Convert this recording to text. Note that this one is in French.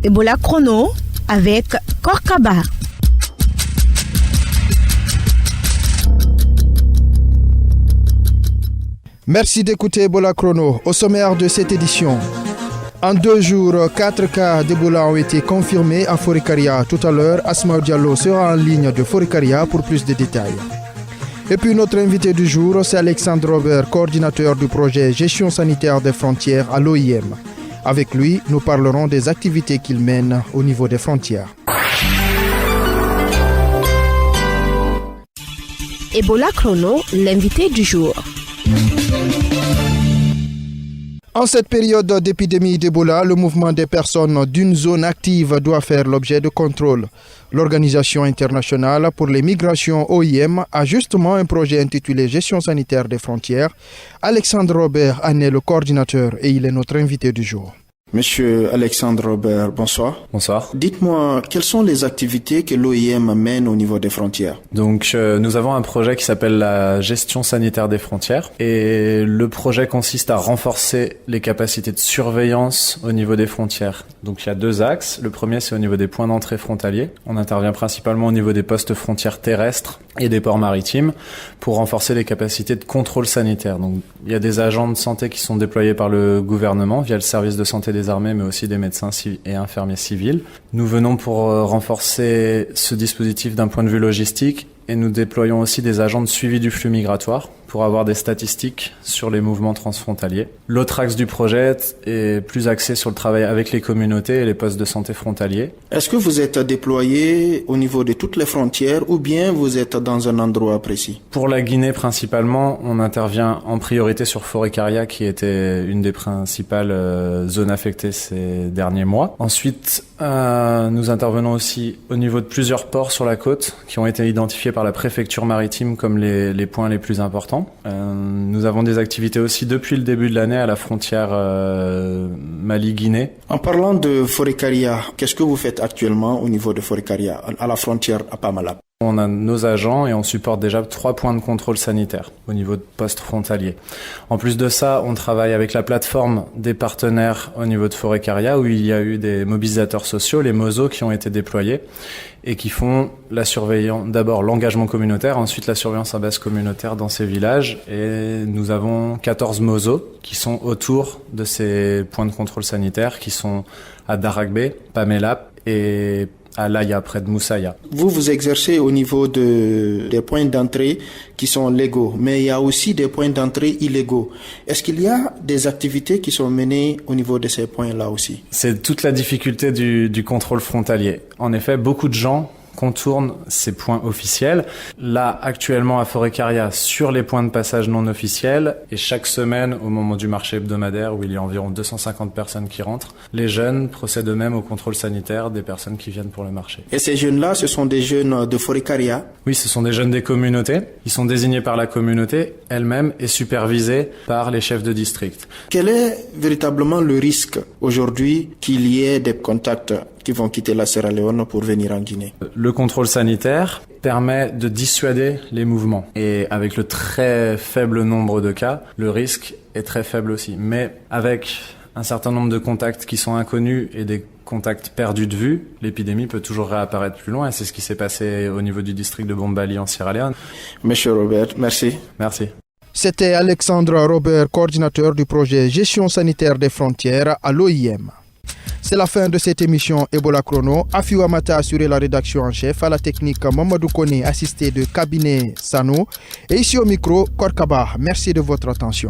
Ebola Chrono avec Korkaba. Merci d'écouter Ebola Chrono. Au sommaire de cette édition, en 2 jours, 4 cas d'Ebola ont été confirmés à Forikaria. Tout à l'heure, Asma Diallo sera en ligne de Forikaria pour plus de détails. Et puis notre invité du jour, c'est Alexandre Robert, coordinateur du projet Gestion sanitaire des frontières à l'OIM. Avec lui, nous parlerons des activités qu'il mène au niveau des frontières. Ebola Chrono, l'invité du jour. En cette période d'épidémie d'Ebola, le mouvement des personnes d'une zone active doit faire l'objet de contrôle. L'Organisation internationale pour les migrations OIM a justement un projet intitulé Gestion sanitaire des frontières. Alexandre Robert en est le coordinateur et il est notre invité du jour. Monsieur Alexandre Robert, bonsoir. Bonsoir. Dites-moi, quelles sont les activités que l'OIM mène au niveau des frontières? Donc, nous avons un projet qui s'appelle la gestion sanitaire des frontières. Et le projet consiste à renforcer les capacités de surveillance au niveau des frontières. Donc, il y a 2 axes. Le premier, c'est au niveau des points d'entrée frontaliers. On intervient principalement au niveau des postes frontières terrestres et des ports maritimes pour renforcer les capacités de contrôle sanitaire. Donc, il y a des agents de santé qui sont déployés par le gouvernement via le service de santé des armées, mais aussi des médecins et infirmiers civils. Nous venons pour renforcer ce dispositif d'un point de vue logistique et nous déployons aussi des agents de suivi du flux migratoire pour avoir des statistiques sur les mouvements transfrontaliers. L'autre axe du projet est plus axé sur le travail avec les communautés et les postes de santé frontaliers. Est-ce que vous êtes déployé au niveau de toutes les frontières ou bien vous êtes dans un endroit précis? Pour la Guinée principalement, on intervient en priorité sur Forikaria qui était une des principales zones affectées ces derniers mois. Ensuite, nous intervenons aussi au niveau de plusieurs ports sur la côte qui ont été identifiés par la préfecture maritime comme les points les plus importants. Nous avons des activités aussi depuis le début de l'année à la frontière Mali-Guinée. En parlant de Forikaria, qu'est-ce que vous faites actuellement au niveau de Forikaria, à la frontière à Pamalap? On a nos agents et on supporte déjà 3 points de contrôle sanitaire au niveau de postes frontaliers. En plus de ça, on travaille avec la plateforme des partenaires au niveau de Forikaria où il y a eu des mobilisateurs sociaux, les MOSO, qui ont été déployés et qui font la surveillance, d'abord l'engagement communautaire, ensuite la surveillance à base communautaire dans ces villages. Et nous avons 14 MOSO qui sont autour de ces points de contrôle sanitaire qui sont à Daragbe, Pamelap et à Laya, près de Moussaïa. Vous exercez au niveau des points d'entrée qui sont légaux, mais il y a aussi des points d'entrée illégaux. Est-ce qu'il y a des activités qui sont menées au niveau de ces points-là aussi? C'est toute la difficulté du contrôle frontalier. En effet, beaucoup de gens contournent ces points officiels. Là, actuellement à Forikaria, sur les points de passage non officiels, et chaque semaine, au moment du marché hebdomadaire, où il y a environ 250 personnes qui rentrent, les jeunes procèdent eux-mêmes au contrôle sanitaire des personnes qui viennent pour le marché. Et ces jeunes-là, ce sont des jeunes de Forikaria? Oui, ce sont des jeunes des communautés. Ils sont désignés par la communauté elle-même et supervisés par les chefs de district. Quel est véritablement le risque aujourd'hui qu'il y ait des contacts qui vont quitter la Sierra Leone pour venir en Guinée? Le contrôle sanitaire permet de dissuader les mouvements. Et avec le très faible nombre de cas, le risque est très faible aussi. Mais avec un certain nombre de contacts qui sont inconnus et des contacts perdus de vue, l'épidémie peut toujours réapparaître plus loin. Et c'est ce qui s'est passé au niveau du district de Bombali en Sierra Leone. Monsieur Robert, merci. Merci. C'était Alexandre Robert, coordinateur du projet Gestion sanitaire des frontières à l'OIM. C'est la fin de cette émission Ebola Chrono. Afiou Amata a assuré la rédaction en chef, à la technique Mamadou Kone assisté de cabinet Sano et ici au micro Korkaba. Merci de votre attention.